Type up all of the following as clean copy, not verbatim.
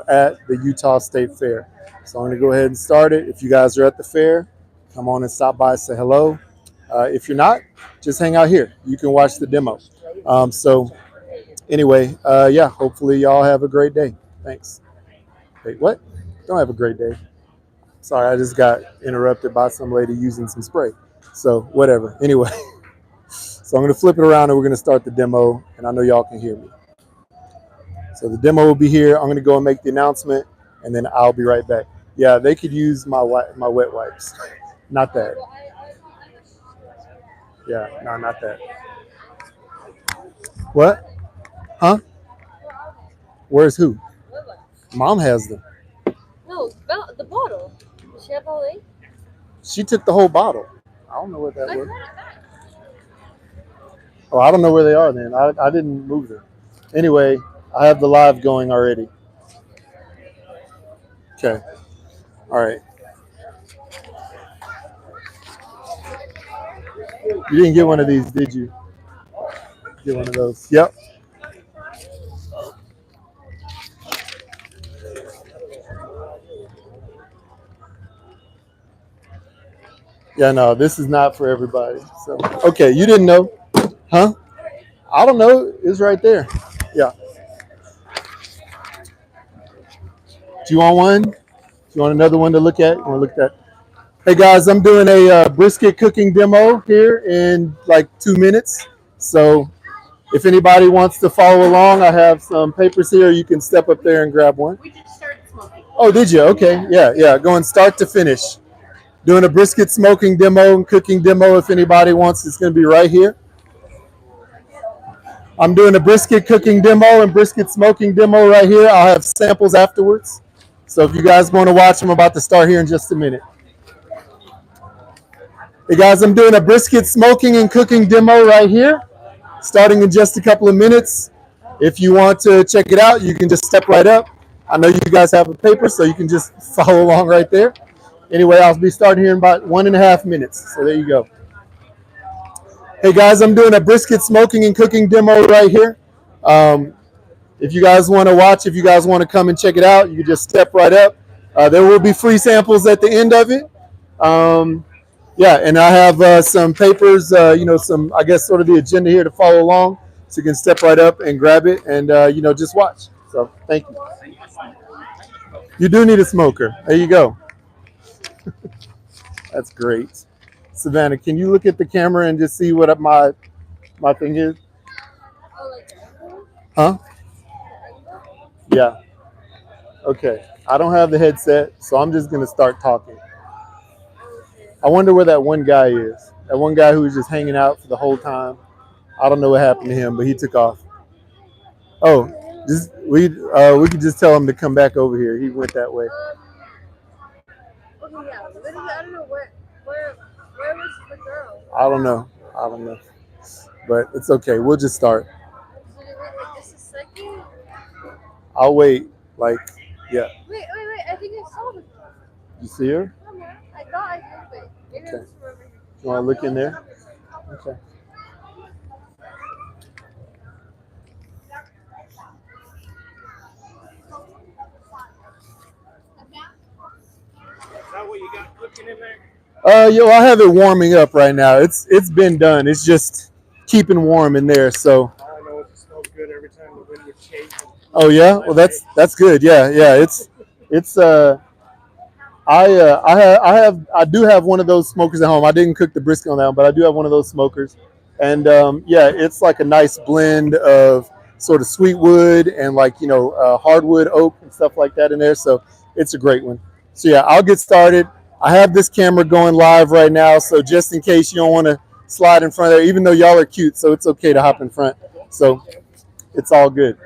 at the Utah State Fair. So I'm going to go ahead and start it. If you guys are at the fair, come on and stop by, say hello. If you're not, just hang out here. You can watch the demo. So anyway, yeah, hopefully y'all have a great day. Thanks. Wait, what? Don't have a great day. Sorry, I just got interrupted by some lady using some spray. So whatever. Anyway, so I'm going to flip it around and we're going to start the demo, and I know y'all can hear me. So the demo will be here. I'm going to go and make the announcement, and then I'll be right back. Yeah, they could use my wet wipes. Not that. Yeah, no, not that. What? Huh? Where's who? Mom has them. No, the bottle. Does she have all eight? She took the whole bottle. I don't know what that was. Oh, I don't know where they are then. I didn't move them. Anyway, I have the live going already. Okay. All right. You didn't get one of these, did you? Get one of those. Yep. Yeah, no, this is not for everybody. So, okay, you didn't know, huh? I don't know. It's right there. Yeah. Do you want one? Do you want another one to look at? You want to look at? Hey guys, I'm doing a brisket cooking demo here in like 2 minutes. So if anybody wants to follow along, I have some papers here. You can step up there and grab one. We just started smoking. Oh, did you? Okay. Yeah. Going start to finish. Doing a brisket smoking demo and cooking demo. If anybody wants, it's going to be right here. I'm doing a brisket cooking demo and brisket smoking demo right here. I'll have samples afterwards. So if you guys want to watch, I'm about to start here in just a minute. Hey guys, I'm doing a brisket smoking and cooking demo right here, starting in just a couple of minutes. If you want to check it out, you can just step right up. I know you guys have a paper, so you can just follow along right there. Anyway, I'll be starting here in about 1.5 minutes. So there you go. Hey guys, I'm doing a brisket smoking and cooking demo right here. If you guys want to watch, if you guys want to come and check it out, you can just step right up. There will be free samples at the end of it. Yeah, and I have some papers, some, I guess, sort of the agenda here to follow along. So you can step right up and grab it and, just watch. So thank you. You do need a smoker. There you go. That's great. Savannah, can you look at the camera and just see what my thing is? Huh? Yeah. Okay. I don't have the headset, so I'm just going to start talking. I wonder where that one guy is. That one guy who was just hanging out for the whole time. I don't know what happened to him, but he took off. Oh, we could just tell him to come back over here. He went that way. Okay, yeah. I don't know where was the girl? I don't know. But it's okay. We'll just start. Just a second. I'll wait. Yeah. Wait. I think I saw the girl. You see her? I thought I did, but maybe Okay. it was over here. You want to look in there? Okay. Is that what you got cooking in there? I have it warming up right now. It's been done. It's just keeping warm in there. So. All I know is it smells good every time the wind would change. Oh yeah, well that's good. Yeah. It's I do have one of those smokers at home. I didn't cook the brisket on that one, but I do have one of those smokers. And yeah, it's like a nice blend of sort of sweet wood and hardwood oak and stuff like that in there. So it's a great one. So yeah, I'll get started. I have this camera going live right now, so just in case you don't want to slide in front of there, even though y'all are cute, so it's okay to hop in front. So it's all good.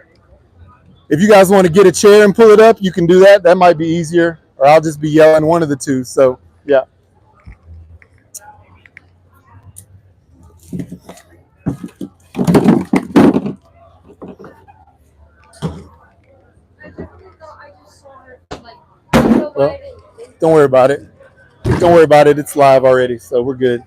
If you guys want to get a chair and pull it up, you can do that. That might be easier, or I'll just be yelling, one of the two. So yeah. Well, don't worry about it. Don't worry about it. It's live already, so we're good.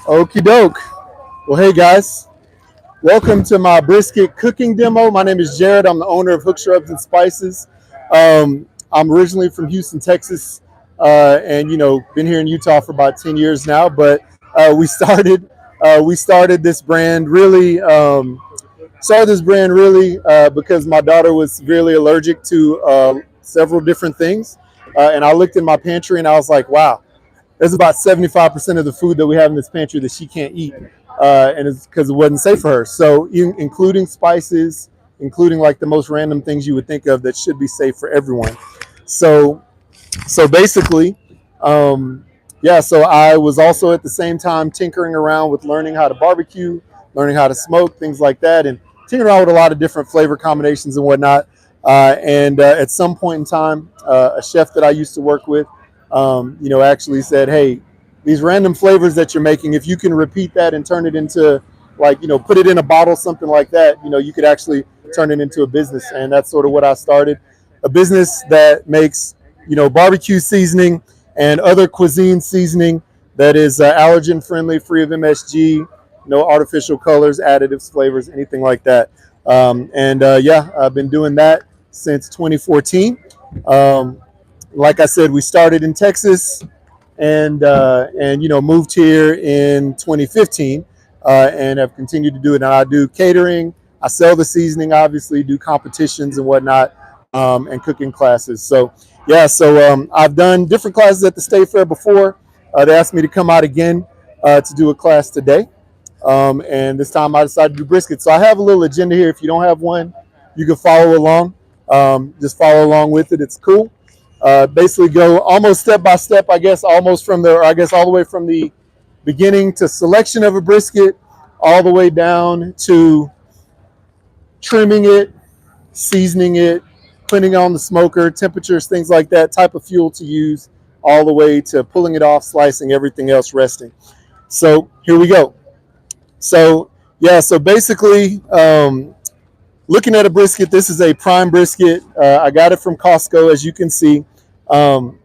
Okie doke. Well, hey guys, welcome to my brisket cooking demo. My name is Jared. I'm the owner of Hook Shrubs and Spices. I'm originally from Houston, Texas, and been here in Utah for about 10 years now. But we started this brand really. Because my daughter was severely allergic to several different things, and I looked in my pantry and I was like, wow, there's about 75% of the food that we have in this pantry that she can't eat, and it's because it wasn't safe for her. So, including spices, including like the most random things you would think of that should be safe for everyone. So, so basically, um, yeah. So I was also at the same time tinkering around with learning how to barbecue, learning how to smoke, things like that, and tinkering around with a lot of different flavor combinations and whatnot. And at some point in time, a chef that I used to work with actually said, "Hey, these random flavors that you're making, if you can repeat that and turn it into put it in a bottle, something like that, you could actually turn it into a business." And that's sort of what I started, a business that makes, barbecue seasoning and other cuisine seasoning that is allergen friendly, free of MSG, no artificial colors, additives, flavors, anything like that. And I've been doing that since 2014. Um, like I said, we started in Texas and moved here in 2015 and have continued to do it. And I do catering. I sell the seasoning, obviously, do competitions and whatnot, and cooking classes. So I've done different classes at the State Fair before. They asked me to come out again to do a class today. And this time I decided to do brisket. So I have a little agenda here. If you don't have one, you can follow along. Just follow along with it. It's cool. Basically go almost step by step, I guess, almost from the, or I guess all the way from the beginning to selection of a brisket, all the way down to trimming it, seasoning it, putting it on the smoker, temperatures, things like that, type of fuel to use, all the way to pulling it off, slicing, everything else resting. So here we go. So basically, looking at a brisket, this is a prime brisket. I got it from Costco, as you can see. Um,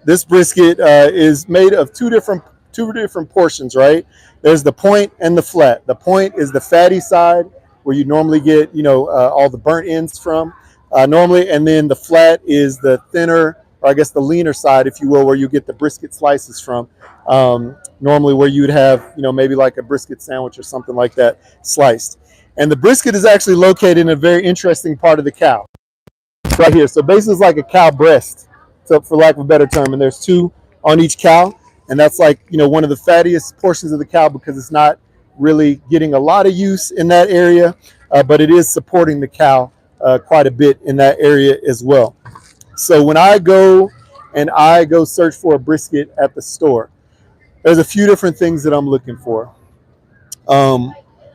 this brisket is made of two different portions, right? There's the point and the flat. The point is the fatty side, where you normally get all the burnt ends from normally, and then the flat is the thinner, or I guess the leaner side, if you will, where you get the brisket slices from. Normally, where you'd have maybe like a brisket sandwich or something like that sliced. And the brisket is actually located in a very interesting part of the cow, right here. So basically, it's like a cow breast, so for lack of a better term. And there's two on each cow, and that's like one of the fattiest portions of the cow because it's not really getting a lot of use in that area, but it is supporting the cow quite a bit in that area as well. So when I go search for a brisket at the store, there's a few different things that I'm looking for.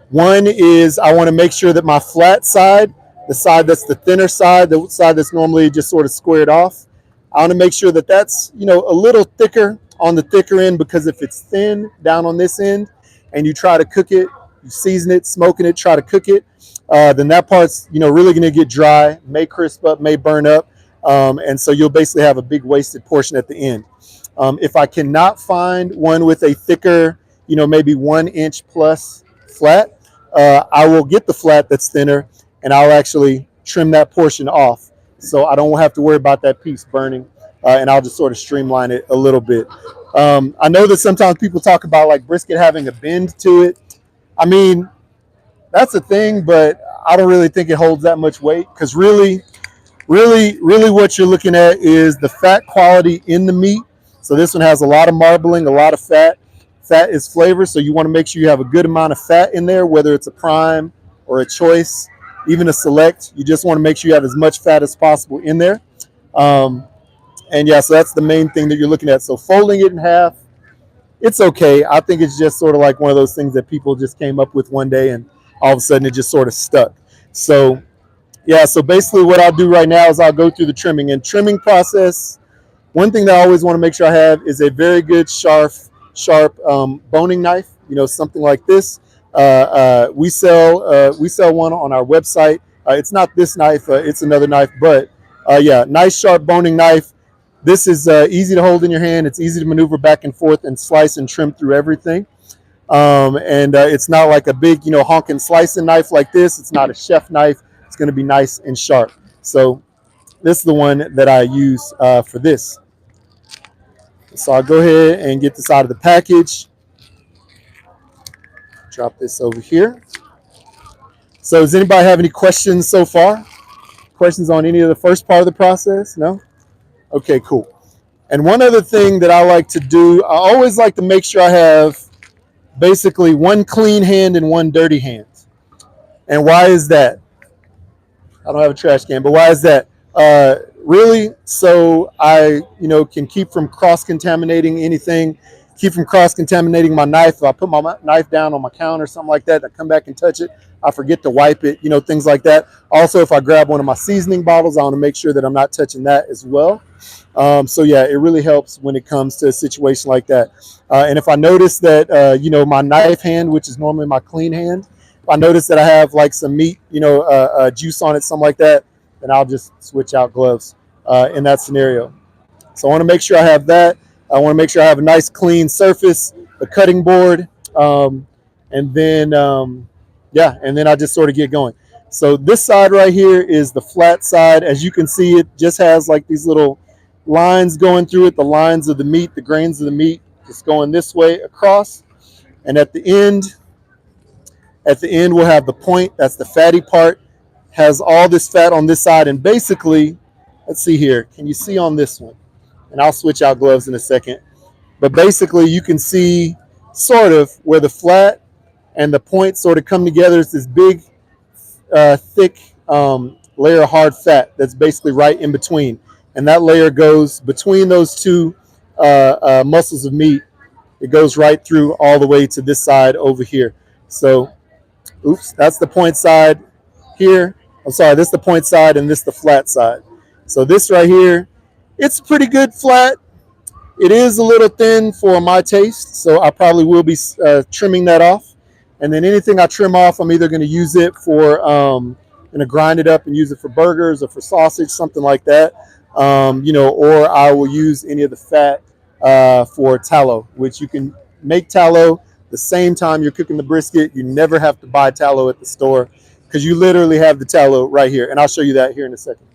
One is I want to make sure that my flat side, the side that's the thinner side, the side that's normally just sort of squared off, I want to make sure that that's a little thicker on the thicker end, because if it's thin down on this end and you try to cook it, you season it, smoking it, try to cook it, then that part's really going to get dry, may crisp up, may burn up, and so you'll basically have a big wasted portion at the end. If I cannot find one with a thicker, maybe 1 inch plus flat, I will get the flat that's thinner and I'll actually trim that portion off, so I don't have to worry about that piece burning, and I'll just sort of streamline it a little bit. I know that sometimes people talk about like brisket having a bend to it. I mean, that's a thing, but I don't really think it holds that much weight, because really what you're looking at is the fat quality in the meat. So this one has a lot of marbling, a lot of fat. Fat is flavor, so you want to make sure you have a good amount of fat in there, whether it's a prime or a choice, even a select. You just want to make sure you have as much fat as possible in there. So that's the main thing that you're looking at. So folding it in half, it's okay. I think it's just sort of like one of those things that people just came up with one day and all of a sudden it just sort of stuck. So basically what I'll do right now is I'll go through the trimming. And trimming process, one thing that I always want to make sure I have is a very good sharp boning knife, something like this. We sell one on our website. It's not this knife, it's another knife, but nice sharp boning knife. This is easy to hold in your hand. It's easy to maneuver back and forth and slice and trim through everything. And it's not like a big, honking slicing knife like this. It's not a chef knife. It's going to be nice and sharp. So this is the one that I use for this. So I'll go ahead and get this out of the package. Drop this over here. So does anybody have any questions so far? Questions on any of the first part of the process? No? Okay, cool. And one other thing that I like to do, I always like to make sure I have basically one clean hand and one dirty hand. And why is that? I don't have a trash can, but why is that? Really, so I, can keep from cross-contaminating anything, keep from cross-contaminating my knife. If I put my knife down on my counter or something like that, I come back and touch it, I forget to wipe it, things like that. Also, if I grab one of my seasoning bottles, I want to make sure that I'm not touching that as well. So yeah, it really helps when it comes to a situation like that. And if I notice that, my knife hand, which is normally my clean hand, if I notice that I have like some meat, juice on it, something like that, then I'll just switch out gloves in that scenario. So I want to make sure I have that. I want to make sure I have a nice clean surface, a cutting board, and then I just sort of get going. So this side right here is the flat side. As you can see, it just has like these little lines going through it, the lines of the meat, the grains of the meat, just going this way across. And at the end we'll have the point. That's the fatty part. Has all this fat on this side, and basically, let's see here. Can you see on this one? And I'll switch out gloves in a second. But basically, you can see sort of where the flat and the point sort of come together. It's this big, thick layer of hard fat that's basically right in between. And that layer goes between those two muscles of meat. It goes right through all the way to this side over here. So, oops, that's the point side here. I'm sorry, this is the point side and this is the flat side. So this right here, it's pretty good flat. It is a little thin for my taste, so I probably will be trimming that off. And then anything I trim off, I'm either going to use it for, going to grind it up and use it for burgers or for sausage, something like that. Or I will use any of the fat for tallow, which you can make tallow the same time you're cooking the brisket. You never have to buy tallow at the store because you literally have the tallow right here. And I'll show you that here in a second.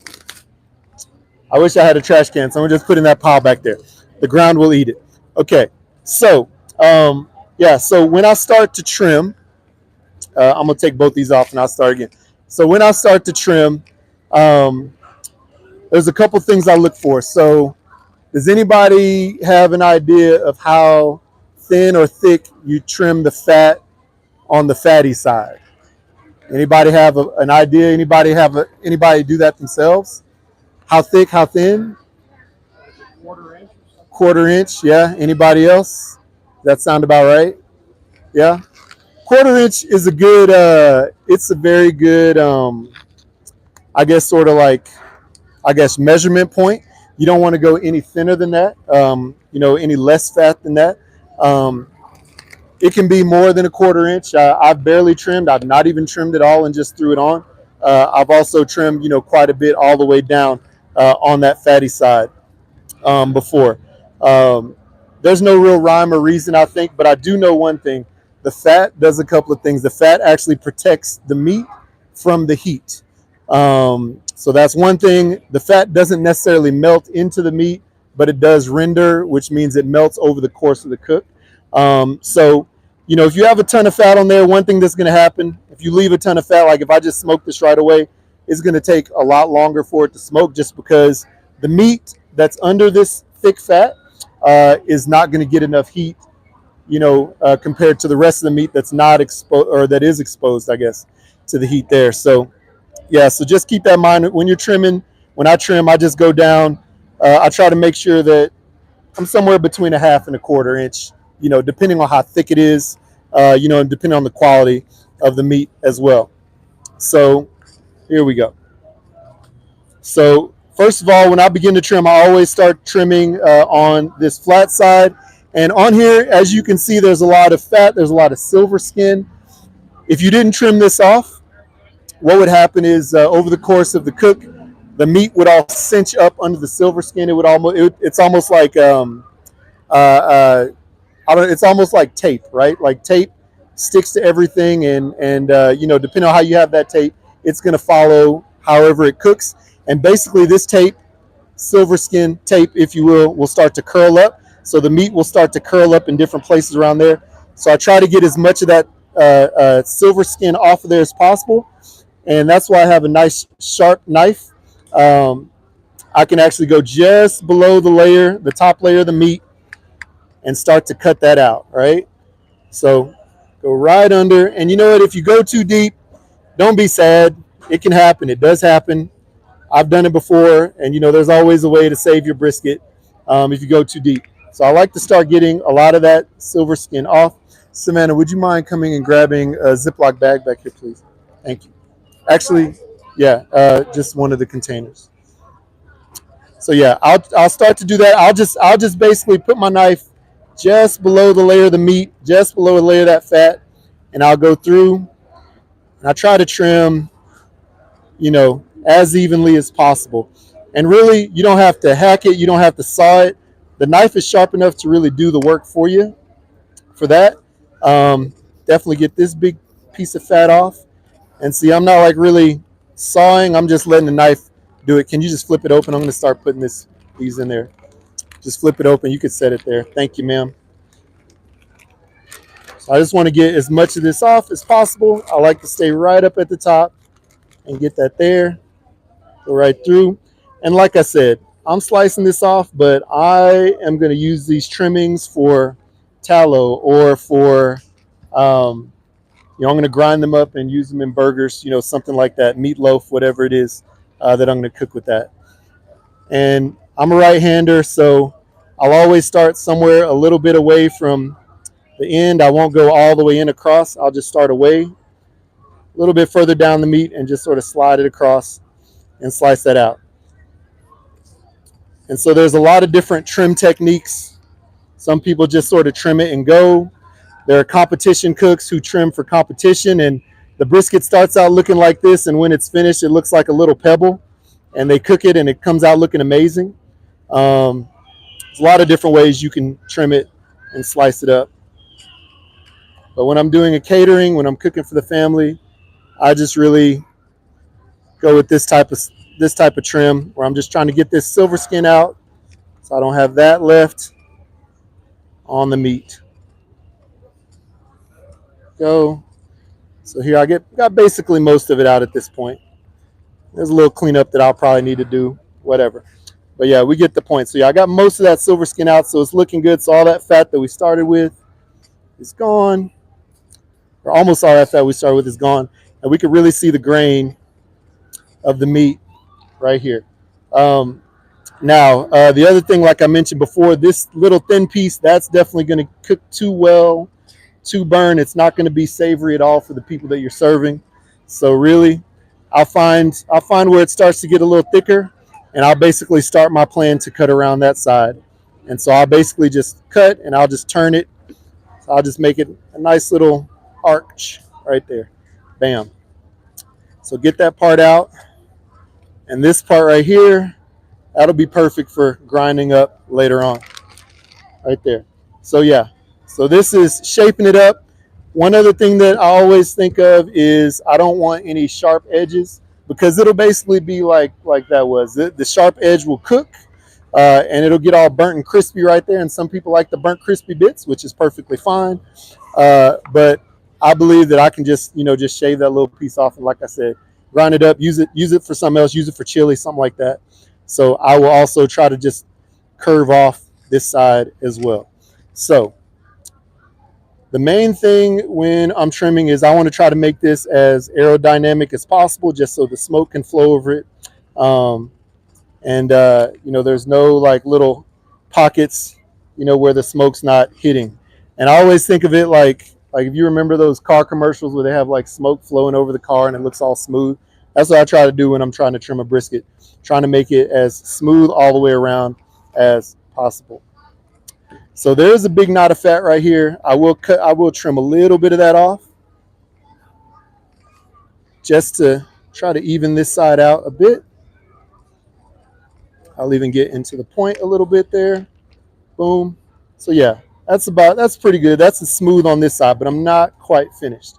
I wish I had a trash can, so I'm just putting that pile back there. The ground will eat it. Okay, so so when I start to trim, I'm gonna take both these off and I'll start again. So when I start to trim, there's a couple things I look for. So does anybody have an idea of how thin or thick you trim the fat on the fatty side? Anybody have an idea? Anybody do that themselves? How thick, how thin? Quarter-inch. Quarter-inch, yeah. Anybody else? Does that sound about right? Yeah. Quarter-inch is a good, it's a very good, measurement point. You don't want to go any thinner than that, any less fat than that. It can be more than a quarter-inch. I've barely trimmed. I've not even trimmed it all and just threw it on. I've also trimmed, quite a bit all the way down on that fatty side before. There's no real rhyme or reason, I think, but I do know one thing. The fat does a couple of things. The fat actually protects the meat from the heat. So that's one thing. The fat doesn't necessarily melt into the meat, but it does render, which means it melts over the course of the cook. If you have a ton of fat on there, one thing that's going to happen, if you leave a ton of fat, like if I just smoke this right away, it's going to take a lot longer for it to smoke just because the meat that's under this thick fat is not going to get enough heat, compared to the rest of the meat that's not exposed or that is exposed, I guess, to the heat there. So, yeah, so just keep that in mind when you're trimming. When I trim, I just go down. I try to make sure that I'm somewhere between a half and a quarter-inch, depending on how thick it is, and depending on the quality of the meat as well. So here we go. So first of all, when I begin to trim, I always start trimming on this flat side. And on here, as you can see, there's a lot of fat. There's a lot of silver skin. If you didn't trim this off, what would happen is over the course of the cook, the meat would all cinch up under the silver skin. It's almost like I'll I don't. It's almost like tape, right? Like tape sticks to everything, and you know, depending on how you have that tape, it's going to follow however it cooks. And basically, this tape, silver skin tape, if you will start to curl up. So the meat will start to curl up in different places around there. So I try to get as much of that silver skin off of there as possible, and that's why I have a nice sharp knife. Um, I can actually go just below the top layer of the meat, and start to cut that out, right? So go right under, and you know what? If you go too deep, don't be sad. It can happen. It does happen. I've done it before, and you know, there's always a way to save your brisket if you go too deep. So I like to start getting a lot of that silver skin off. Savannah, would you mind coming and grabbing a Ziploc bag back here, please? Thank you. Actually, yeah, just one of the containers. So yeah, I'll start to do that. I'll just basically put my knife just below the layer of the meat, just below the layer of that fat, and I'll go through and I try to trim, you know, as evenly as possible. And really, you don't have to hack it, you don't have to saw it. The knife is sharp enough to really do the work for you for that. Definitely get this big piece of fat off. And see, I'm not like really sawing, I'm just letting the knife do it. Can you just flip it open? I'm going to start putting these in there. Just flip it open. You could set it there. Thank you, ma'am. So I just want to get as much of this off as possible. I like to stay right up at the top and get that there. Go right through. And like I said, I'm slicing this off, but I am going to use these trimmings for tallow or for, you know, I'm going to grind them up and use them in burgers, you know, something like that, meatloaf, whatever it is that I'm going to cook with that. And I'm a right-hander, so I'll always start somewhere a little bit away from the end. I won't go all the way in across. I'll just start away a little bit further down the meat and just sort of slide it across and slice that out. And so there's a lot of different trim techniques. Some people just sort of trim it and go. There are competition cooks who trim for competition, and the brisket starts out looking like this, and when it's finished, it looks like a little pebble, and they cook it, and it comes out looking amazing. There's a lot of different ways you can trim it and slice it up. But when I'm doing a catering, when I'm cooking for the family, I just really go with this type of trim where I'm just trying to get this silver skin out so I don't have that left on the meat. Go. So here I got basically most of it out at this point. There's a little cleanup that I'll probably need to do, whatever. But yeah, we get the point. So yeah, I got most of that silver skin out, so it's looking good. So all that fat that we started with is gone, or almost all that fat we started with is gone. And we can really see the grain of the meat right here. Now, the other thing, like I mentioned before, this little thin piece, that's definitely going to cook too well, too burn. It's not going to be savory at all for the people that you're serving. So really, I'll find where it starts to get a little thicker, and I'll basically start my plan to cut around that side. And so I'll basically just cut, and I'll just turn it. So I'll just make it a nice little arch right there. Bam. So get that part out. And this part right here, that'll be perfect for grinding up later on. Right there. So yeah. So this is shaping it up. One other thing that I always think of is I don't want any sharp edges, because it'll basically be like that was. The sharp edge will cook, and it'll get all burnt and crispy right there. And some people like the burnt crispy bits, which is perfectly fine. But I believe that I can just shave that little piece off, and like I said, grind it up, use it for something else, use it for chili, something like that. So I will also try to just curve off this side as well. So the main thing when I'm trimming is I want to try to make this as aerodynamic as possible, just so the smoke can flow over it. There's no like little pockets, where the smoke's not hitting. And I always think of it like if you remember those car commercials where they have like smoke flowing over the car and it looks all smooth. That's what I try to do when I'm trying to trim a brisket, trying to make it as smooth all the way around as possible. So there's a big knot of fat right here. I will trim a little bit of that off just to try to even this side out a bit. I'll even get into the point a little bit there. Boom. So yeah, That's pretty good. That's smooth on this side, but I'm not quite finished.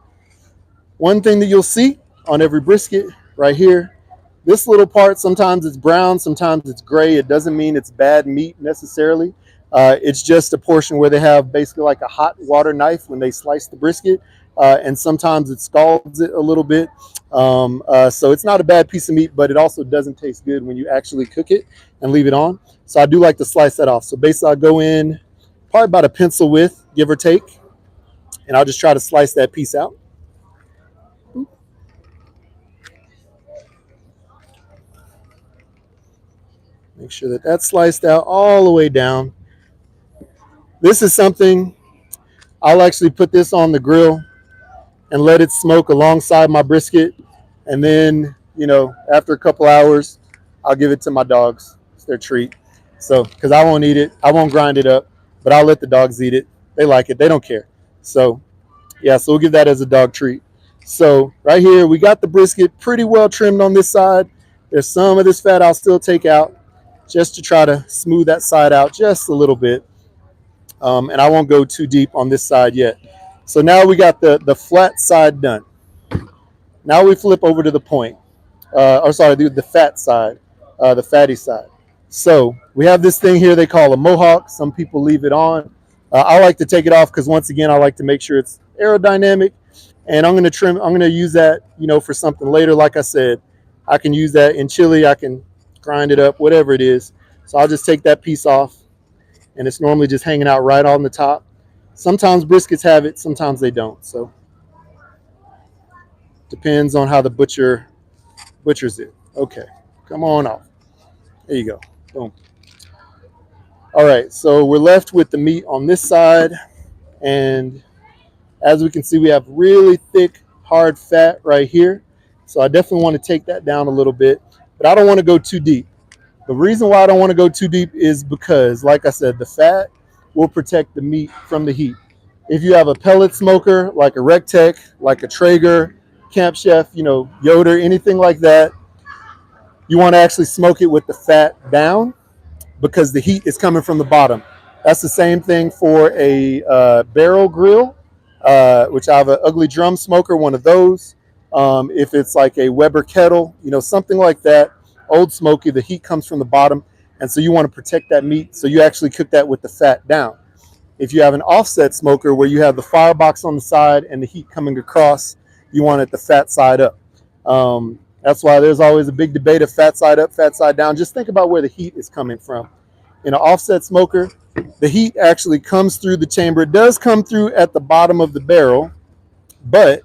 One thing that you'll see on every brisket right here, this little part, sometimes it's brown, sometimes it's gray. It doesn't mean it's bad meat necessarily. It's just a portion where they have basically like a hot water knife when they slice the brisket, and sometimes it scalds it a little bit. So it's not a bad piece of meat, but it also doesn't taste good when you actually cook it and leave it on. So I do like to slice that off. So basically I'll go in probably about a pencil width, give or take, and I'll just try to slice that piece out. Make sure that that's sliced out all the way down. This is something I'll actually put this on the grill and let it smoke alongside my brisket. And then, after a couple hours, I'll give it to my dogs. It's their treat. So, because I won't eat it, I won't grind it up, but I'll let the dogs eat it. They like it, they don't care. So, yeah, so we'll give that as a dog treat. So, right here, we got the brisket pretty well trimmed on this side. There's some of this fat I'll still take out just to try to smooth that side out just a little bit. And I won't go too deep on this side yet. So now we got the flat side done. Now we flip over to the point, the fat side, the fatty side. So we have this thing here they call a mohawk. Some people leave it on. I like to take it off because once again, I like to make sure it's aerodynamic. And I'm going to use that, for something later. Like I said, I can use that in chili. I can grind it up, whatever it is. So I'll just take that piece off. And it's normally just hanging out right on the top. Sometimes briskets have it, sometimes they don't. So depends on how the butchers it. Okay, come on off. There you go. Boom. All right, so we're left with the meat on this side. And as we can see, we have really thick, hard fat right here. So I definitely want to take that down a little bit. But I don't want to go too deep. The reason why I don't want to go too deep is because, like I said, the fat will protect the meat from the heat. If you have a pellet smoker, like a Rectech, like a Traeger, Camp Chef, Yoder, anything like that, you want to actually smoke it with the fat down because the heat is coming from the bottom. That's the same thing for a barrel grill, which I have an ugly drum smoker, one of those. If it's like a Weber kettle, something like that, old smoky, the heat comes from the bottom, and so you want to protect that meat, so you actually cook that with the fat down. If you have an offset smoker where you have the firebox on the side and the heat coming across, you want it the fat side up. That's why there's always a big debate of fat side up, fat side down. Just think about where the heat is coming from. In an offset smoker, the heat actually comes through the chamber. It does come through at the bottom of the barrel, but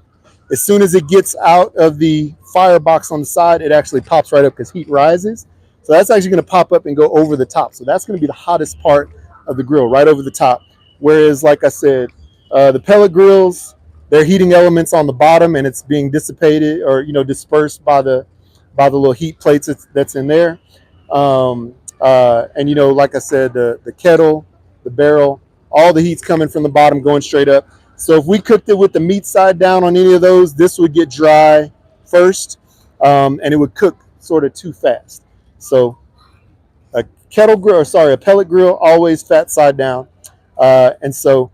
as soon as it gets out of the firebox on the side, it actually pops right up because heat rises. So that's actually going to pop up and go over the top. So that's going to be the hottest part of the grill, right over the top. Whereas, like I said, the pellet grills, they're heating elements on the bottom, and it's being dissipated or dispersed by the little heat plates that's in there. And like I said, the kettle, the barrel, all the heat's coming from the bottom, going straight up. So if we cooked it with the meat side down on any of those, this would get dry first, and it would cook sort of too fast. So a pellet grill, always fat side down. And so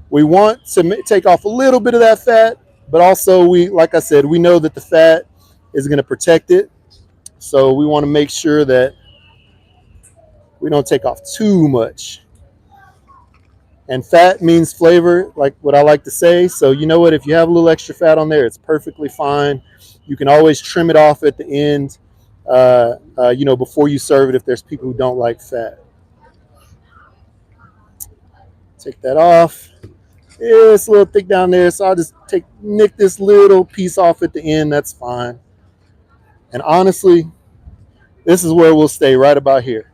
we want to take off a little bit of that fat, but also like I said, we know that the fat is going to protect it. So we want to make sure that we don't take off too much. And fat means flavor, like what I like to say. So you know what? If you have a little extra fat on there, it's perfectly fine. You can always trim it off at the end, before you serve it if there's people who don't like fat. Take that off. It's a little thick down there, so I'll just nick this little piece off at the end. That's fine. And honestly, this is where we'll stay, right about here.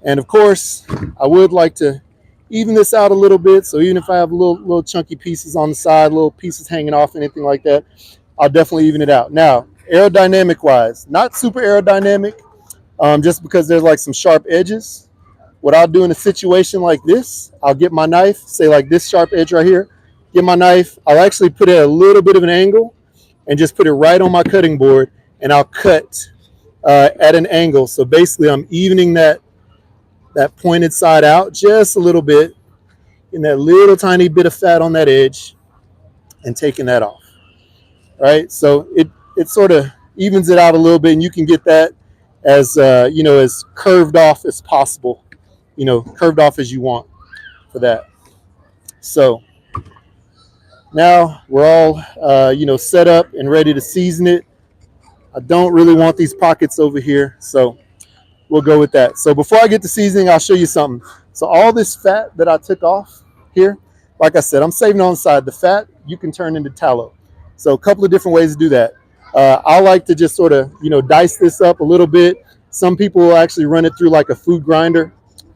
And of course, I would like to even this out a little bit. So even if I have little chunky pieces on the side, little pieces hanging off, anything like that, I'll definitely even it out. Now, aerodynamic wise, not super aerodynamic, just because there's like some sharp edges. What I'll do in a situation like this, I'll get my knife, say like this sharp edge right here, get my knife, I'll actually put it at a little bit of an angle and just put it right on my cutting board, and I'll cut at an angle. So basically I'm evening that pointed side out just a little bit, getting that little tiny bit of fat on that edge and taking that off. Right? So it sort of evens it out a little bit, and you can get that as as curved off as possible, curved off as you want for that. So now we're all set up and ready to season it. I don't really want these pockets over here, so we'll go with that. So before I get to seasoning, I'll show you something. So all this fat that I took off here, like I said, I'm saving on the side. The fat you can turn into tallow. So a couple of different ways to do that. I like to just sort of dice this up a little bit. Some people will actually run it through like a food grinder,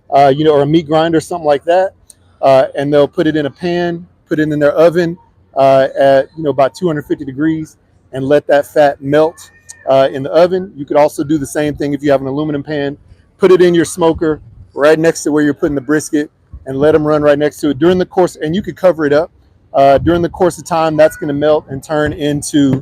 or a meat grinder, something like that, and they'll put it in a pan, put it in their oven at about 250 degrees, and let that fat melt in the oven. You could also do the same thing if you have an aluminum pan. Put it in your smoker right next to where you're putting the brisket, and let them run right next to it during the course. And you could cover it up during the course of time. That's going to melt and turn into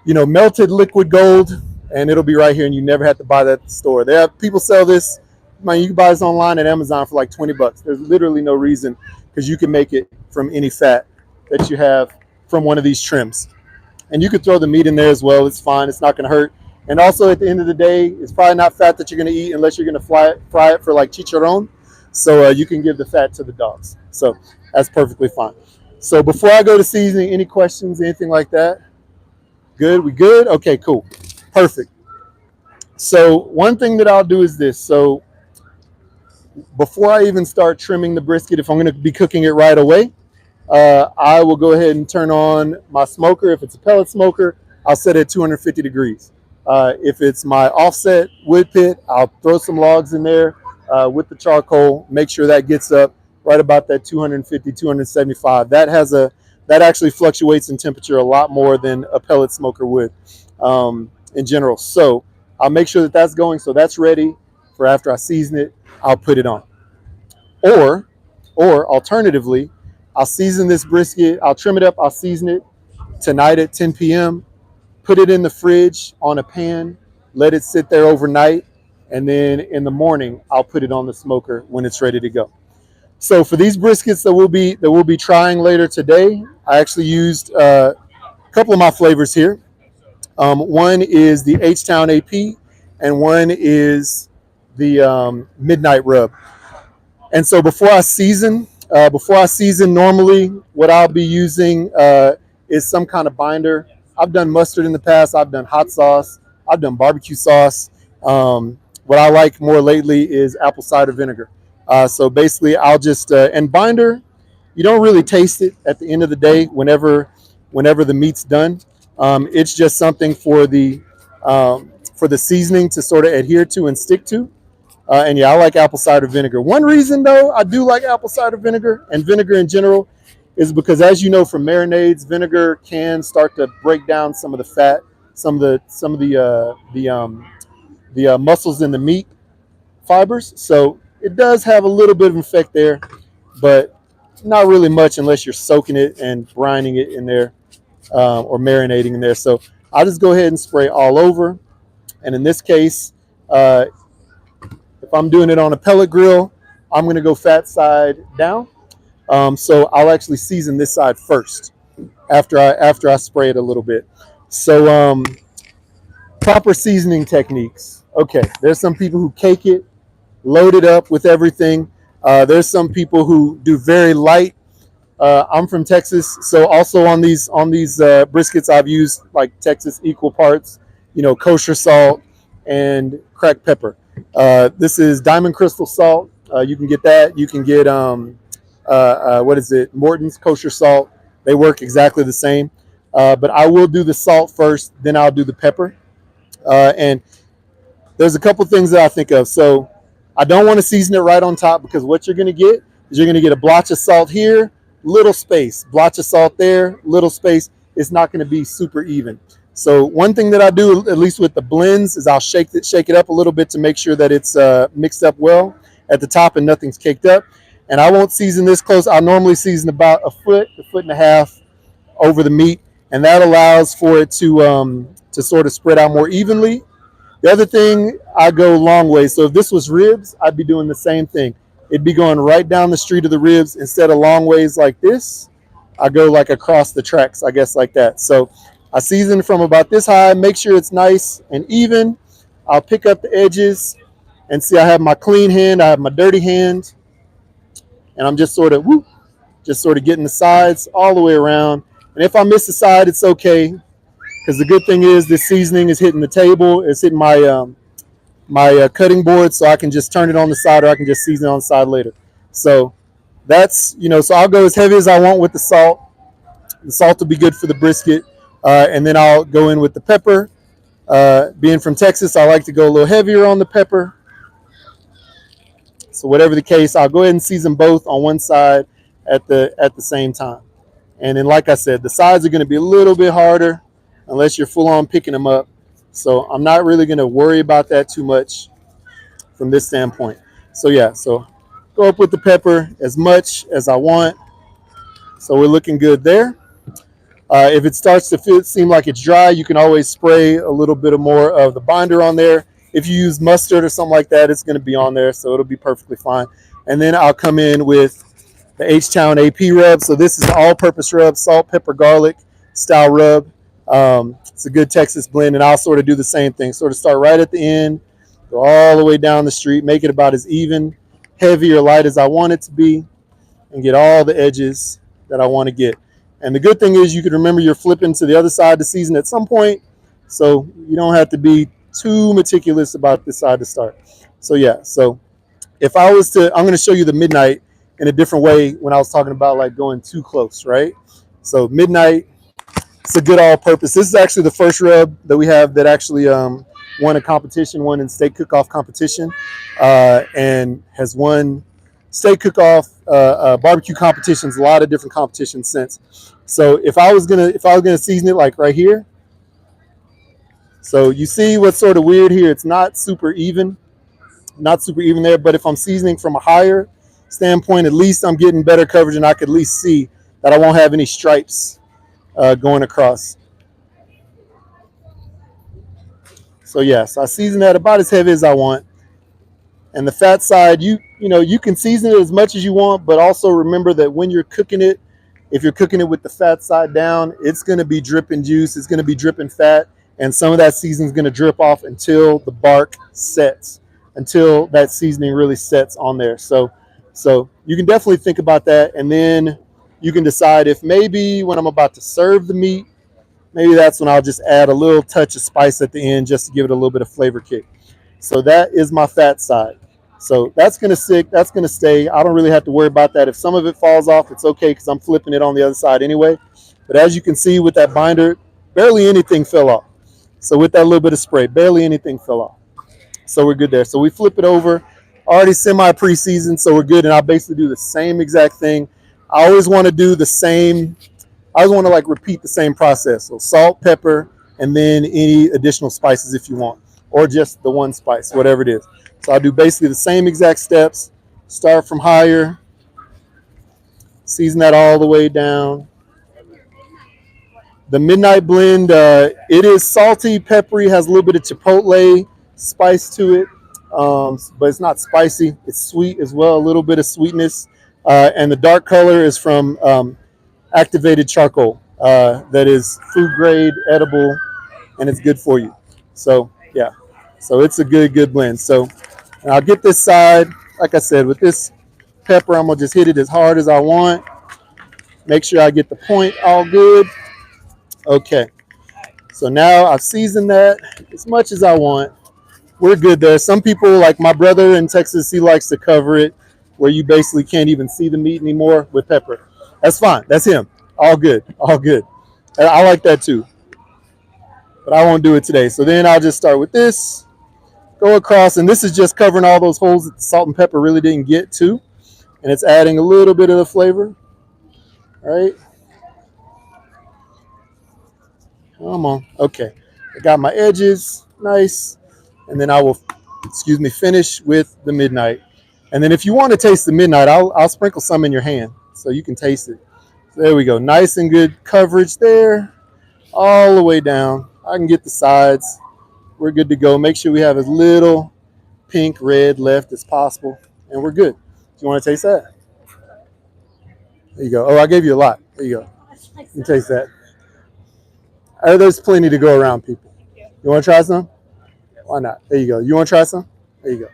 melted liquid gold, and it'll be right here, and you never have to buy that at the store. They have people sell this. Man, you can buy this online at Amazon for like $20. There's literally no reason, because you can make it from any fat that you have from one of these trims. And you could throw the meat in there as well. It's fine. It's not going to hurt. And also, at the end of the day, it's probably not fat that you're going to eat unless you're going to fry it for like chicharron. So you can give the fat to the dogs. So that's perfectly fine. So before I go to seasoning, any questions, anything like that? Good? We good? Okay, cool. Perfect. So one thing that I'll do is this. So before I even start trimming the brisket, if I'm going to be cooking it right away, I will go ahead and turn on my smoker. If it's a pellet smoker, I'll set it at 250 degrees. If it's my offset wood pit, I'll throw some logs in there with the charcoal, make sure that gets up right about that 250, 275. That actually fluctuates in temperature a lot more than a pellet smoker would in general. So I'll make sure that that's going, so that's ready for after I season it, I'll put it on. Or alternatively, I'll season this brisket, I'll trim it up, I'll season it tonight at 10 p.m., put it in the fridge on a pan, let it sit there overnight, and then in the morning, I'll put it on the smoker when it's ready to go. So for these briskets that we'll be trying later today, I actually used a couple of my flavors here. One is the H-Town AP, and one is the Midnight Rub. And so before I season, normally what I'll be using is some kind of binder. I've done mustard in the past. I've done hot sauce. I've done barbecue sauce. What I like more lately is apple cider vinegar. So basically, I'll just and binder. You don't really taste it at the end of the day. Whenever the meat's done, it's just something for the seasoning to sort of adhere to and stick to. And yeah, I like apple cider vinegar. One reason though I do like apple cider vinegar and vinegar in general is because, as you know from marinades, vinegar can start to break down some of the fat, some of the muscles in the meat fibers. So it does have a little bit of effect there, but not really much unless you're soaking it and brining it in there or marinating in there. So I'll just go ahead and spray all over. And in this case, if I'm doing it on a pellet grill, I'm going to go fat side down. So I'll actually season this side first after I spray it a little bit. So proper seasoning techniques. Okay, there's some people who cake it, load it up with everything. There's some people who do very light. I'm from Texas, so also on these briskets, I've used like Texas equal parts, kosher salt and cracked pepper. This is Diamond Crystal salt. You can get that. You can get Morton's kosher salt. They work exactly the same. But I will do the salt first, then I'll do the pepper. And there's a couple things that I think of. So I don't want to season it right on top, because what you're going to get is you're going to get a blotch of salt here, little space, blotch of salt there, little space. It's not going to be super even. So one thing that I do, at least with the blends, is I'll shake it up a little bit to make sure that it's mixed up well at the top and nothing's caked up. And I won't season this close. I'll normally season about a foot and a half over the meat, and that allows for it to sort of spread out more evenly. The other thing, I go long ways. So if this was ribs, I'd be doing the same thing. it'd be going right down the street of the ribs instead of long ways like this. I go like across the tracks, I guess, like that. So I season from about this high, make sure it's nice and even. I'll pick up the edges and see I have my clean hand, I have my dirty hand, and I'm just sort of getting the sides all the way around. And if I miss the side, it's okay, because the good thing is this seasoning is hitting the table, it's hitting my cutting board, so I can just turn it on the side, or I can just season it on the side later. So that's, so I'll go as heavy as I want with the salt. The salt will be good for the brisket, and then I'll go in with the pepper. Being from Texas, I like to go a little heavier on the pepper. So whatever the case, I'll go ahead and season both on one side at the same time. And then, like I said, the sides are going to be a little bit harder unless you're full on picking them up. So I'm not really going to worry about that too much from this standpoint. So yeah, so go up with the pepper as much as I want. So we're looking good there. If it starts to seem like it's dry, you can always spray a little bit more of the binder on there. If you use mustard or something like that, it's going to be on there, so it'll be perfectly fine. And then I'll come in with the H-Town AP rub. So this is all-purpose rub, salt, pepper, garlic style rub. It's a good Texas blend, and I'll sort of do the same thing. Sort of start right at the end, go all the way down the street, make it about as even, heavy, or light as I want it to be, and get all the edges that I want to get. And the good thing is you can remember you're flipping to the other side to season at some point, so you don't have to be too meticulous about this side to start. So yeah, so if I was to, I'm going to show you the midnight in a different way when I was talking about like going too close, right? So midnight, it's a good all-purpose. This is actually the first rub that we have that actually won a competition, won in steak cook-off competition, and has won steak cook-off, barbecue competitions, a lot of different competitions since. So if I was gonna season it like right here, so you see what's sort of weird here. It's not super even there. But if I'm seasoning from a higher standpoint, at least I'm getting better coverage, and I could at least see that I won't have any stripes going across. So yes, I season that about as heavy as I want. And the fat side, you can season it as much as you want, but also remember that when you're cooking it, if you're cooking it with the fat side down, it's going to be dripping juice, it's going to be dripping fat, and some of that seasoning is going to drip off until the bark sets, until that seasoning really sets on there. So you can definitely think about that, and then you can decide if maybe when I'm about to serve the meat, maybe that's when I'll just add a little touch of spice at the end just to give it a little bit of flavor kick. So that is my fat side. So that's going to stick, that's going to stay. I don't really have to worry about that. If some of it falls off, it's okay because I'm flipping it on the other side anyway. But as you can see with that binder, barely anything fell off. So with that little bit of spray, barely anything fell off. So we're good there. So we flip it over, already semi pre-seasoned, so we're good. And I'll basically do the same exact thing. I always want to do the same, I always want to like repeat the same process. So salt, pepper, and then any additional spices if you want, or just the one spice, whatever it is. So I'll do basically the same exact steps, start from higher, season that all the way down. The midnight blend, it is salty, peppery, has a little bit of chipotle spice to it, but it's not spicy. It's sweet as well, a little bit of sweetness. And the dark color is from activated charcoal that is food grade, edible, and it's good for you. So yeah, so it's a good blend. So and I'll get this side, like I said, with this pepper, I'm gonna just hit it as hard as I want. Make sure I get the point all good. Okay, so now I've seasoned that as much as I want. We're good there. Some people, like my brother in Texas, he likes to cover it where you basically can't even see the meat anymore with pepper. That's fine. That's him. All good. All good. I like that too. But I won't do it today. So then I'll just start with this, go across, and this is just covering all those holes that the salt and pepper really didn't get to. And it's adding a little bit of the flavor. All right. Come on. Okay. I got my edges. Nice. And then I will, finish with the midnight. And then if you want to taste the midnight, I'll sprinkle some in your hand so you can taste it. So there we go. Nice and good coverage there. All the way down. I can get the sides. We're good to go. Make sure we have as little pink, red left as possible. And we're good. you want to taste that? There you go. Oh, I gave you a lot. There you go. You taste that. There's plenty to go around, people. You want to try some? Why not? There you go. You want to try some? There you go.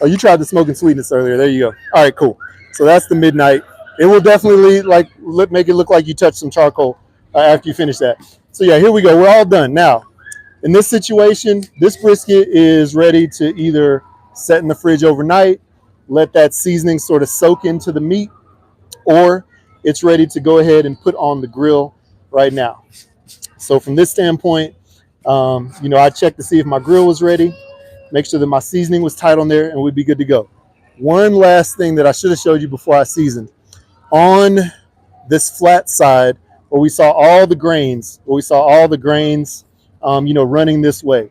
Oh, you tried the smoking sweetness earlier. There you go. All right, cool. So that's the midnight. It will definitely make it look like you touched some charcoal after you finish that. So yeah, here we go. We're all done. Now, in this situation, this brisket is ready to either set in the fridge overnight, let that seasoning sort of soak into the meat, or it's ready to go ahead and put on the grill right now. So from this standpoint, I checked to see if my grill was ready, make sure that my seasoning was tight on there, and we'd be good to go. One last thing that I should have showed you before I seasoned. On this flat side where we saw all the grains, running this way.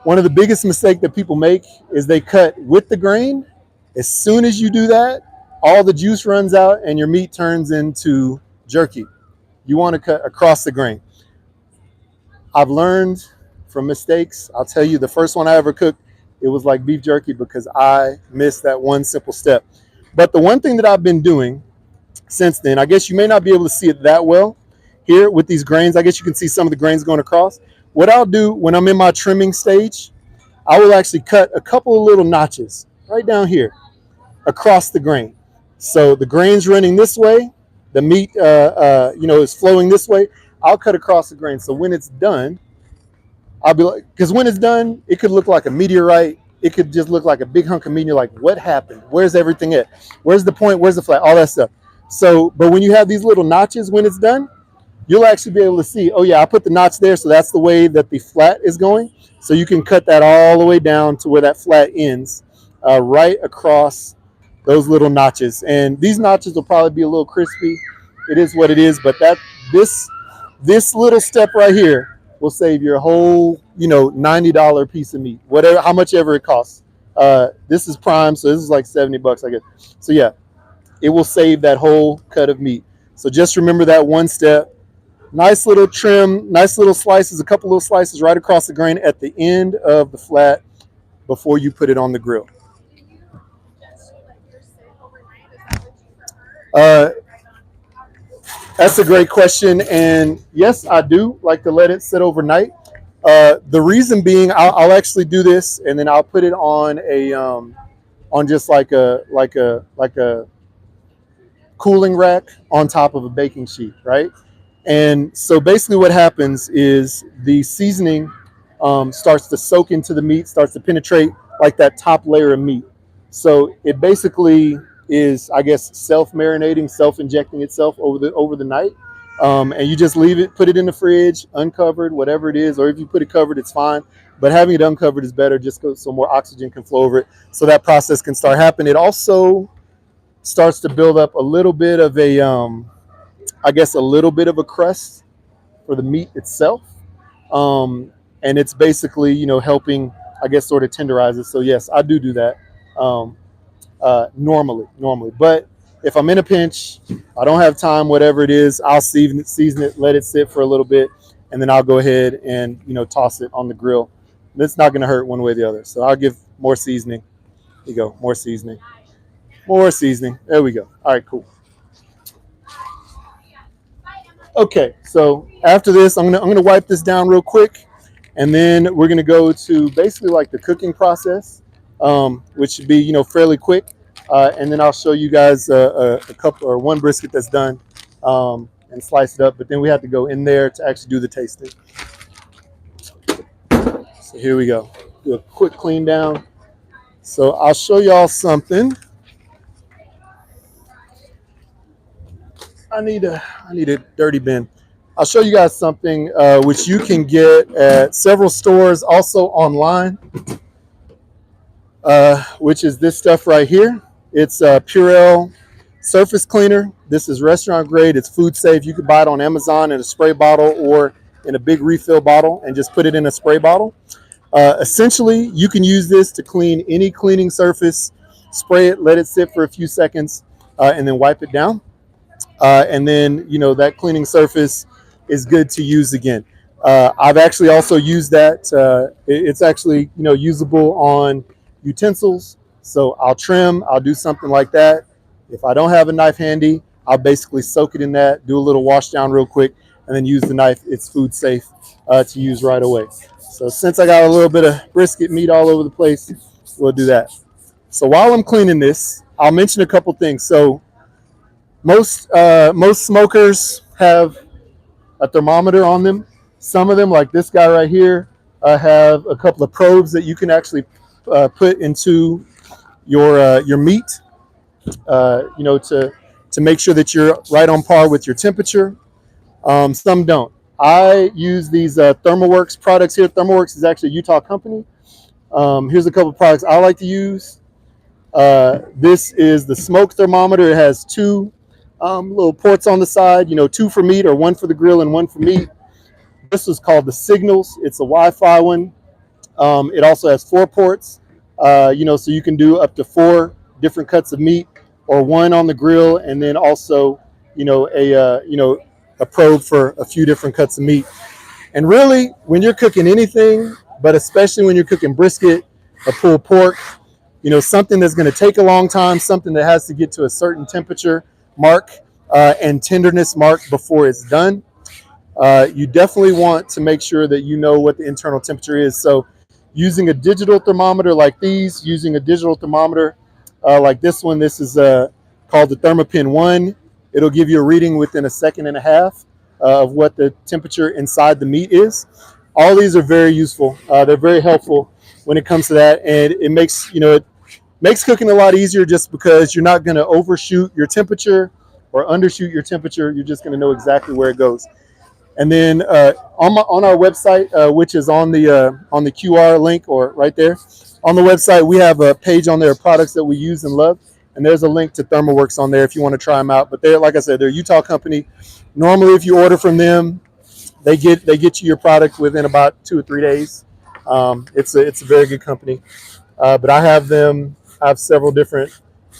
One of the biggest mistakes that people make is they cut with the grain. As soon as you do that, all the juice runs out and your meat turns into jerky. You want to cut across the grain. I've learned from mistakes. I'll tell you, the first one I ever cooked, it was like beef jerky because I missed that one simple step. But the one thing that I've been doing since then, I guess you may not be able to see it that well here with these grains. I guess you can see some of the grains going across. What I'll do when I'm in my trimming stage, I will actually cut a couple of little notches right down here across the grain. So the grain's running this way, the meat, is flowing this way. I'll cut across the grain. So when it's done, I'll be like, because when it's done, it could look like a meteorite. It could just look like a big hunk of meat. And you're like, what happened? Where's everything at? Where's the point? Where's the flat? All that stuff. So, but when you have these little notches when it's done, you'll actually be able to see, oh yeah, I put the notch there. So that's the way that the flat is going. So you can cut that all the way down to where that flat ends, right across those little notches. And these notches will probably be a little crispy. It is what it is. But this little step right here will save your whole, $90 piece of meat, whatever, how much ever it costs. This is prime, so this is like $70, I guess. So yeah, it will save that whole cut of meat. So just remember that one step. Nice little trim, nice little slices, a couple little slices right across the grain at the end of the flat before you put it on the grill. That's a great question, and yes, I do like to let it sit overnight. The reason being, I'll actually do this, and then I'll put it on on just like a cooling rack on top of a baking sheet, right? And so basically, what happens is the seasoning starts to soak into the meat, starts to penetrate like that top layer of meat. So it basically is, I guess, self-marinating, self-injecting itself over the night. And you just leave it, put it in the fridge, uncovered, whatever it is, or if you put it covered, it's fine. But having it uncovered is better just so more oxygen can flow over it, so that process can start happening. It also starts to build up a little bit of a little bit of a crust for the meat itself. And it's basically, helping, I guess, sort of tenderize it. So yes, I do that. Normally. But if I'm in a pinch, I don't have time, whatever it is, I'll season it, let it sit for a little bit, and then I'll go ahead and, toss it on the grill. And it's not going to hurt one way or the other. So I'll give more seasoning. Here you go, more seasoning. More seasoning. There we go. All right, cool. Okay, so after this, I'm gonna wipe this down real quick, and then we're gonna go to basically like the cooking process, which should be fairly quick, and then I'll show you guys a couple or one brisket that's done and slice it up. But then we have to go in there to actually do the tasting. So here we go. Do a quick clean down. So I'll show y'all something. I need a dirty bin. I'll show you guys something which you can get at several stores, also online, which is this stuff right here. It's a Purell surface cleaner. This is restaurant grade. It's food safe. You can buy it on Amazon in a spray bottle or in a big refill bottle and just put it in a spray bottle. Essentially, you can use this to clean any cleaning surface, spray it, let it sit for a few seconds, and then wipe it down. And then, that cleaning surface is good to use again. I've actually also used that. It's actually, usable on utensils. So I'll trim, I'll do something like that. If I don't have a knife handy, I'll basically soak it in that, do a little wash down real quick, and then use the knife. It's food safe to use right away. So since I got a little bit of brisket meat all over the place, we'll do that. So while I'm cleaning this, I'll mention a couple things. So most smokers have a thermometer on them. Some of them, like this guy right here, have a couple of probes that you can actually put into your meat, to make sure that you're right on par with your temperature. Some don't. I use these ThermalWorks products here. ThermalWorks is actually a Utah company. Here's a couple of products I like to use. This is the smoke thermometer. It has two little ports on the side, two for meat or one for the grill and one for meat. This is called the Signals. It's a Wi-Fi one. It also has 4 ports, so you can do up to 4 different cuts of meat or one on the grill, and then also, a probe for a few different cuts of meat. And really, when you're cooking anything, but especially when you're cooking brisket or pulled pork, something that's going to take a long time, something that has to get to a certain temperature mark and tenderness mark before it's done, you definitely want to make sure that you know what the internal temperature is. So using a digital thermometer like these, using a digital thermometer like this one, this is called the Thermopin 1. It'll give you a reading within a second and a half of what the temperature inside the meat is. All these are very useful. They're very helpful when it comes to that, and it makes cooking a lot easier just because you're not going to overshoot your temperature or undershoot your temperature. You're just going to know exactly where it goes. And then on our website, which is on the QR link or right there on the website, we have a page on there of products that we use and love. And there's a link to ThermalWorks on there if you want to try them out. But they're, like I said, they're a Utah company. Normally, if you order from them, they get you your product within about 2 or 3 days. It's a very good company. But I have several different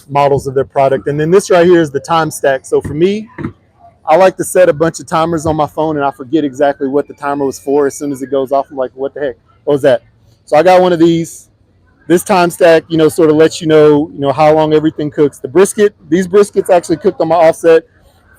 models of their product. And then this right here is the time stack. So for me, I like to set a bunch of timers on my phone, and I forget exactly what the timer was for. As soon as it goes off, I'm like, what the heck? What was that? So I got one of these. This time stack, sort of lets you know how long everything cooks. These briskets actually cooked on my offset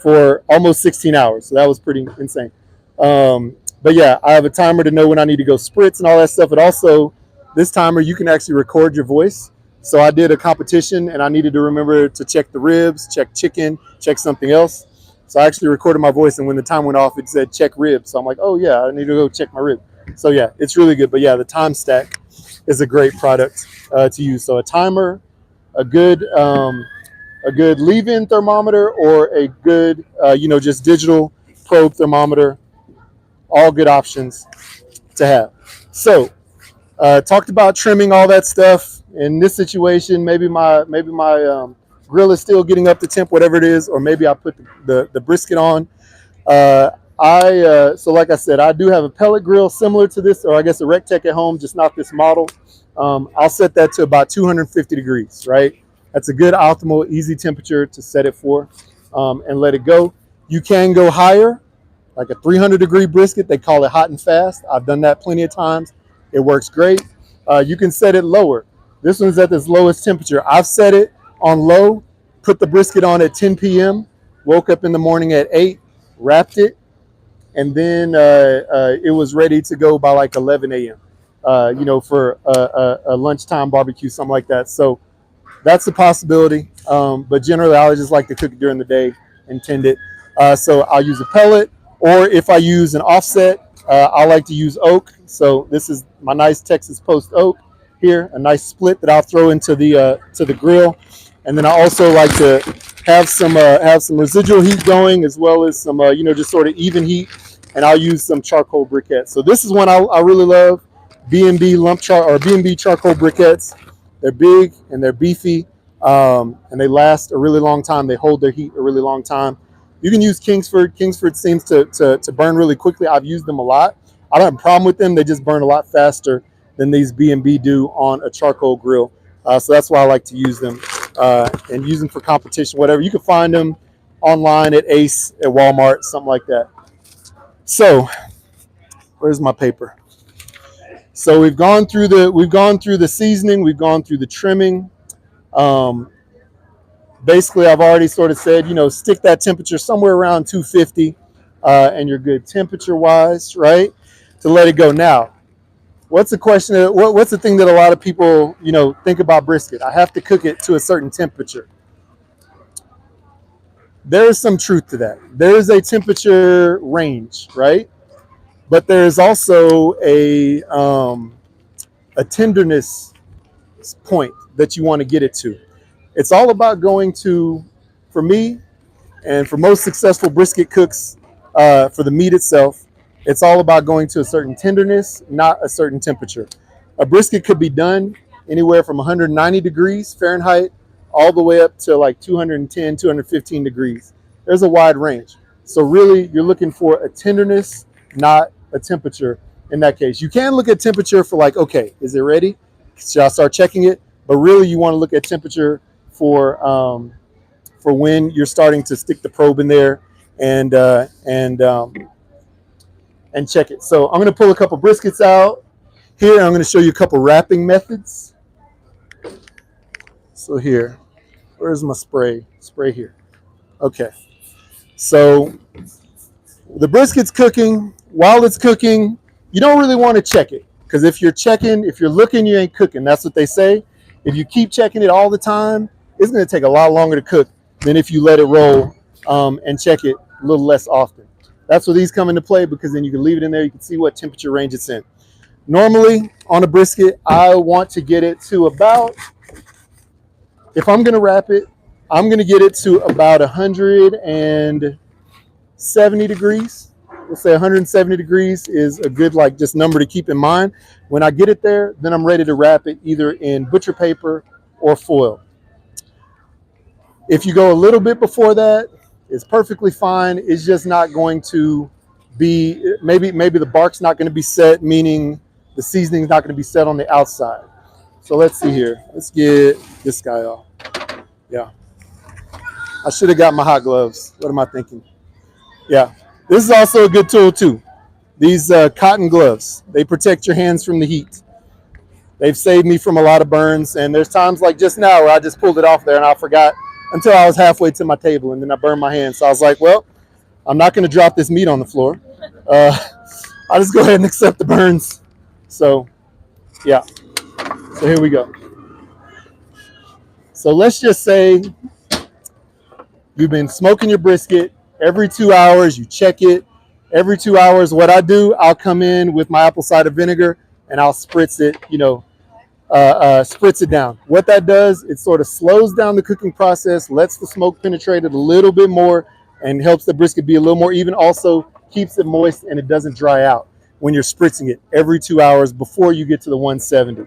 for almost 16 hours. So that was pretty insane. But yeah, I have a timer to know when I need to go spritz and all that stuff. But also, this timer, you can actually record your voice. So I did a competition, and I needed to remember to check the ribs, check chicken, check something else. So I actually recorded my voice, and when the time went off, it said check ribs. So I'm like, oh yeah, I need to go check my rib. So yeah, it's really good. But yeah, the time stack is a great product to use. So a timer, a good leave-in thermometer, or a good just digital probe thermometer, all good options to have. So talked about trimming, all that stuff. In this situation, maybe my grill is still getting up to temp, whatever it is, or maybe I put the brisket on. So like I said, I do have a pellet grill similar to this, or I guess a Rectech at home, just not this model. I'll set that to about 250 degrees, right? That's a good optimal, easy temperature to set it for, and let it go. You can go higher, like a 300-degree brisket. They call it hot and fast. I've done that plenty of times. It works great. You can set it lower. This one's at its lowest temperature. I've set it on low, put the brisket on at 10 p.m., woke up in the morning at 8, wrapped it, and then it was ready to go by like 11 a.m., for a lunchtime barbecue, something like that. So that's a possibility. But generally, I just like to cook it during the day and tend it. So I'll use a pellet, or if I use an offset, I like to use oak. So this is my nice Texas Post oak here, a nice split that I'll throw into the grill. And then I also like to have some residual heat going, as well as some just sort of even heat. And I'll use some charcoal briquettes. So this is one I really love, B&B B&B charcoal briquettes. They're big and they're beefy, and they last a really long time. They hold their heat a really long time. You can use Kingsford. Kingsford seems to burn really quickly. I've used them a lot. I don't have a problem with them. They just burn a lot faster than these B&B do on a charcoal grill. So that's why I like to use them and use them for competition, whatever. You can find them online at Ace, at Walmart, something like that. So where's my paper? So we've gone through the seasoning, we've gone through the trimming. Um, Basically, I've already sort of said, stick that temperature somewhere around 250, and you're good temperature wise, right? To let it go. Now, what's the question? What's the thing that a lot of people, think about brisket? I have to cook it to a certain temperature. There is some truth to that. There is a temperature range, right? But there is also a tenderness point that you want to get it to. It's all about going to, for me, and for most successful brisket cooks, for the meat itself, it's all about going to a certain tenderness, not a certain temperature. A brisket could be done anywhere from 190 degrees Fahrenheit all the way up to like 210, 215 degrees. There's a wide range. So really, you're looking for a tenderness, not a temperature in that case. You can look at temperature for like, okay, is it ready? Should I start checking it? But really, you want to look at temperature for when you're starting to stick the probe in there and and check it. So I'm going to pull a couple briskets out here. I'm going to show you a couple wrapping methods. So here, where's my spray? Spray here. Okay. So the brisket's cooking. While it's cooking, you don't really want to check it, because if you're looking, you ain't cooking. That's what they say. If you keep checking it all the time, it's going to take a lot longer to cook than if you let it roll and check it a little less often. That's where these come into play, because then you can leave it in there. You can see what temperature range it's in. Normally on a brisket, I want to get it to about, if I'm going to wrap it, I'm going to get it to about 170 degrees. We'll say 170 degrees is a good just number to keep in mind. When I get it there, then I'm ready to wrap it either in butcher paper or foil. If you go a little bit before that, it's perfectly fine. It's just not going to be, maybe the bark's not going to be set, meaning the seasoning's not going to be set on the outside. So let's see here. Let's get this guy off. Yeah. I should have got my hot gloves. What am I thinking? Yeah. This is also a good tool too. These cotton gloves, they protect your hands from the heat. They've saved me from a lot of burns, and there's times like just now where I just pulled it off there and I forgot until I was halfway to my table, and then I burned my hand. So I was like, well, I'm not going to drop this meat on the floor. I'll just go ahead and accept the burns. So, yeah. So here we go. So let's just say you've been smoking your brisket. Every 2 hours, you check it. Every 2 hours, what I do, I'll come in with my apple cider vinegar and I'll spritz it, spritz it down. What that does, it sort of slows down the cooking process, lets the smoke penetrate it a little bit more, and helps the brisket be a little more even. Also keeps it moist and it doesn't dry out when you're spritzing it every 2 hours before you get to the 170.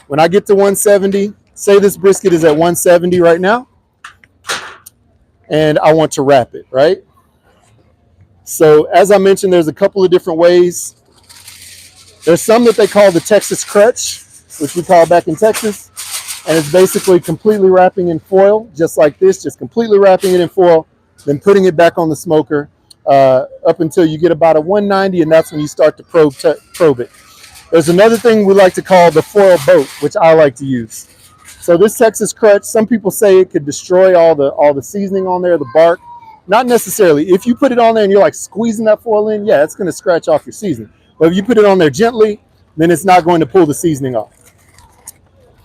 When I get to 170, say this brisket is at 170 right now, and I want to wrap it, right? So as I mentioned, there's a couple of different ways. There's some that they call the Texas crutch, which we call back in Texas, and it's basically completely wrapping in foil, just like this, just completely wrapping it in foil, then putting it back on the smoker up until you get about a 190, and that's when you start to probe it. There's another thing we like to call the foil boat, which I like to use. So this Texas crutch, some people say it could destroy all the seasoning on there, the bark. Not necessarily. If you put it on there and you're like squeezing that foil in, yeah, it's going to scratch off your seasoning. But if you put it on there gently, then it's not going to pull the seasoning off.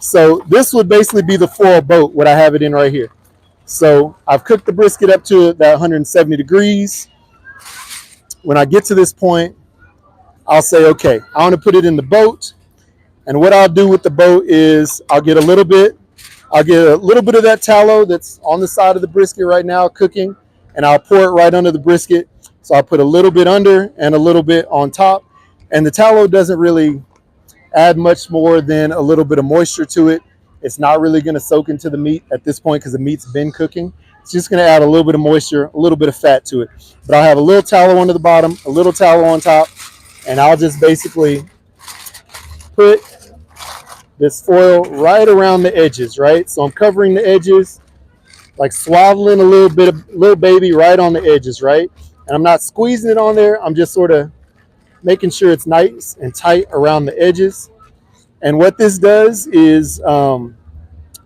So this would basically be the foil boat, what I have it in right here. So I've cooked the brisket up to that 170 degrees. When I get to this point, I'll say, okay, I want to put it in the boat. And what I'll do with the boat is I'll get a little bit of that tallow that's on the side of the brisket right now cooking, and I'll pour it right under the brisket. So I'll put a little bit under and a little bit on top. And the tallow doesn't really add much more than a little bit of moisture to it. It's not really going to soak into the meat at this point because the meat's been cooking. It's just going to add a little bit of moisture, a little bit of fat to it. But I'll have a little tallow under the bottom, a little tallow on top, and I'll just basically put this foil right around the edges, right? So I'm covering the edges, like swaddling a little baby right on the edges, right? And I'm not squeezing it on there. I'm just sort of making sure it's nice and tight around the edges. And what this does is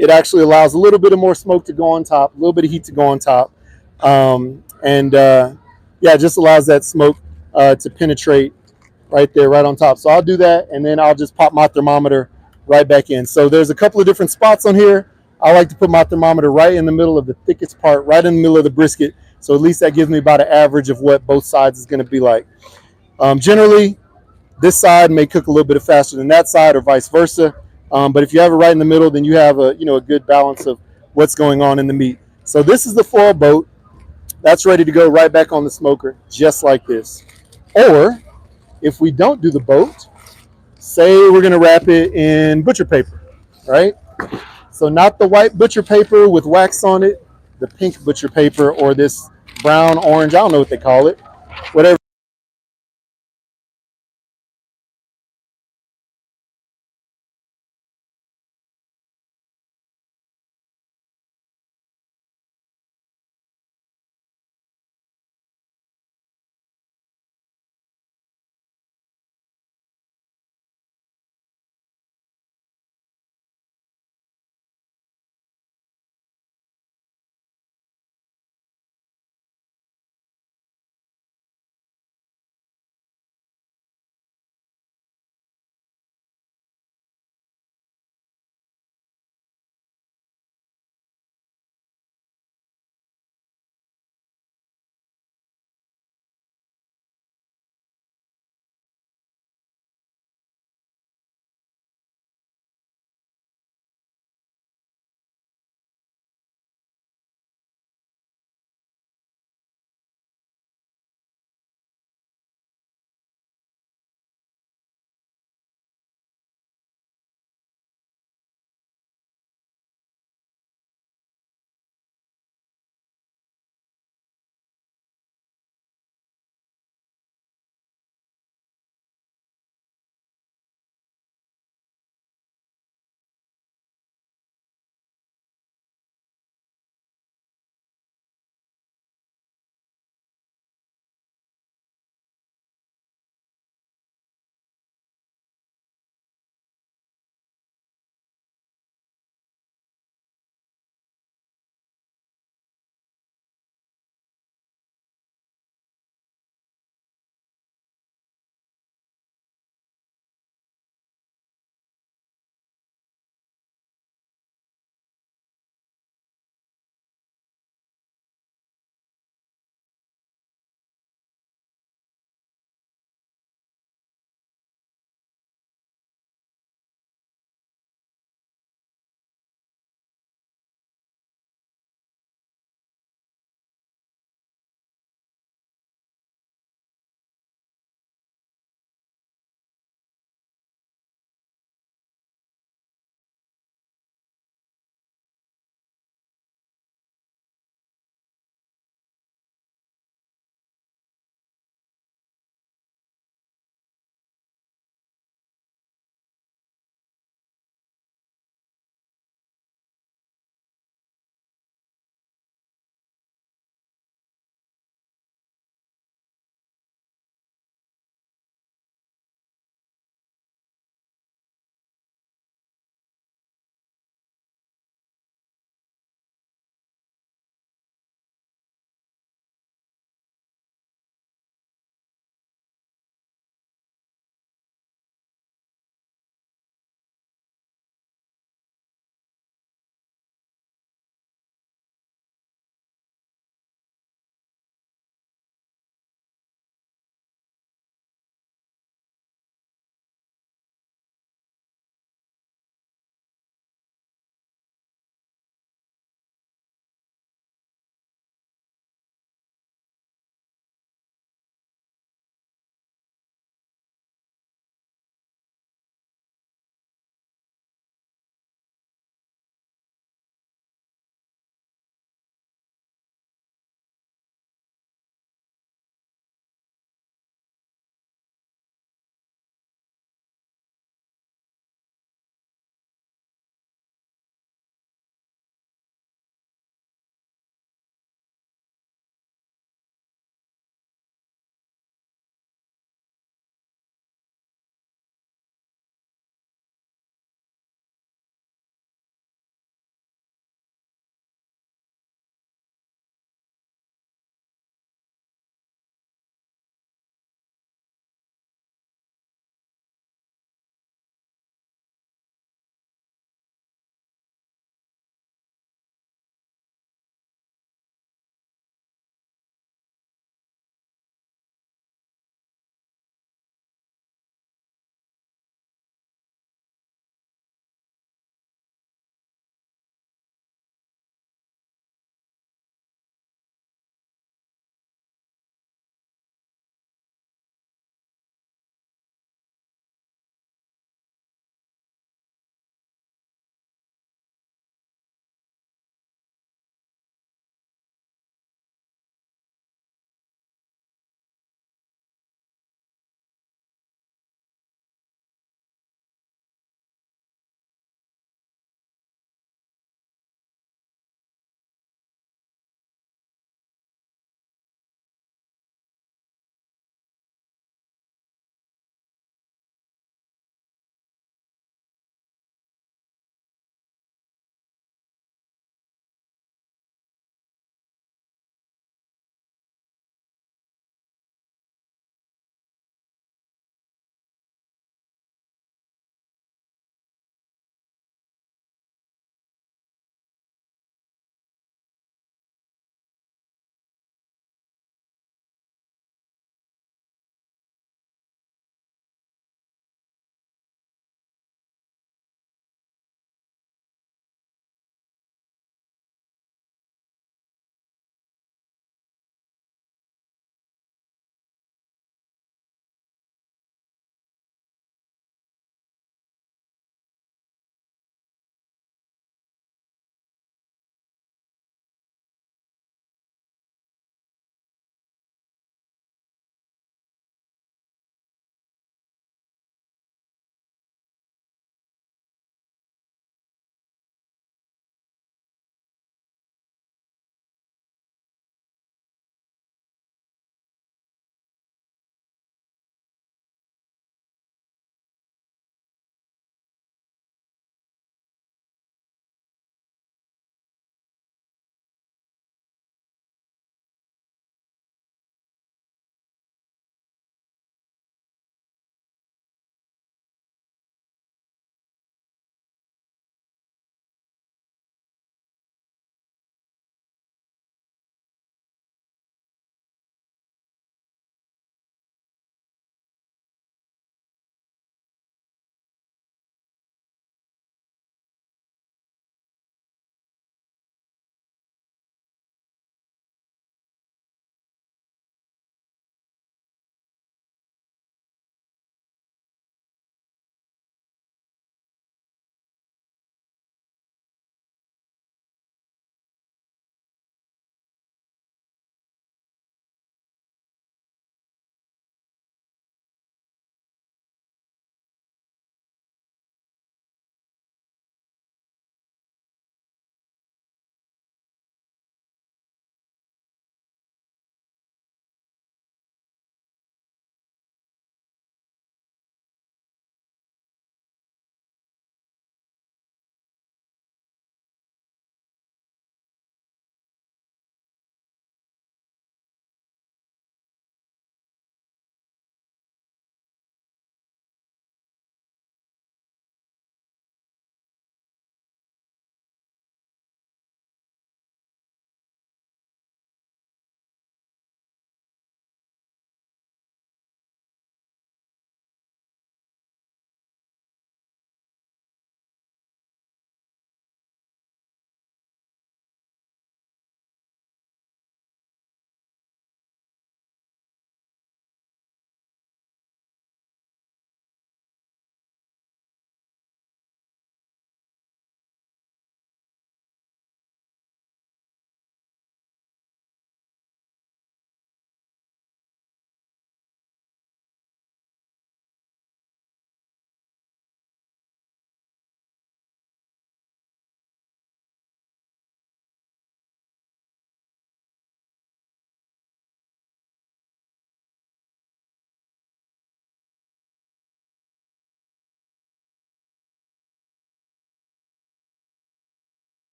it actually allows a little bit of more smoke to go on top, a little bit of heat to go on top. And yeah, it just allows that smoke to penetrate right there, right on top. So I'll do that, and then I'll just pop my thermometer right back in. So there's a couple of different spots on here. I like to put my thermometer right in the middle of the thickest part, right in the middle of the brisket. So at least that gives me about an average of what both sides is going to be like. Generally, this side may cook a little bit faster than that side, or vice versa. But if you have it right in the middle, then you have a good balance of what's going on in the meat. So this is the foil boat. That's ready to go right back on the smoker, just like this. Or if we don't do the boat, say we're going to wrap it in butcher paper, right? So not the white butcher paper with wax on it, the pink butcher paper, or this brown, orange, I don't know what they call it, whatever.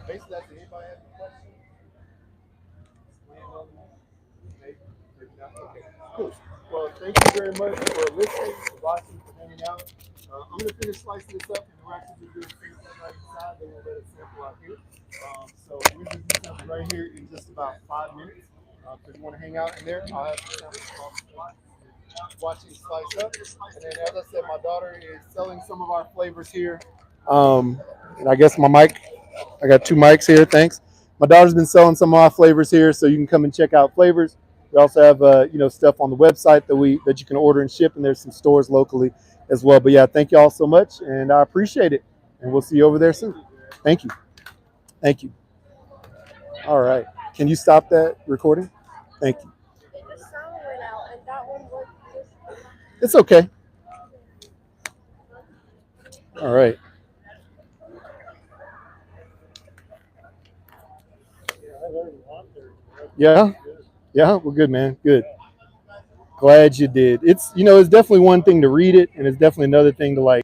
basically, that's it. Anybody have any questions? Maybe, maybe not. Okay, cool. Well, thank you very much for listening, for watching, for hanging out. I'm going to finish slicing this up, and we're actually going to do the same thing right inside. Then we'll let it sample out here. So we're going to do something right here in just about 5 minutes. If you want to hang out in there, I'll have some samples off the spot. Watching slice up. And then, as I said, my daughter is selling some of our flavors here. And I guess my mic, I got 2 mics here. Thanks. My daughter's been selling some of our flavors here, so you can come and check out flavors. We also have stuff on the website that you can order and ship, and there's some stores locally as well. But yeah, thank you all so much, and I appreciate it. And we'll see you over there soon. Thank you. Thank you. All right. Can you stop that recording? Thank you. The sound went out, and that one was just. It's okay. All right. Yeah. Yeah, we're good, man. Good. Glad you did. It's definitely one thing to read it, and it's definitely another thing to like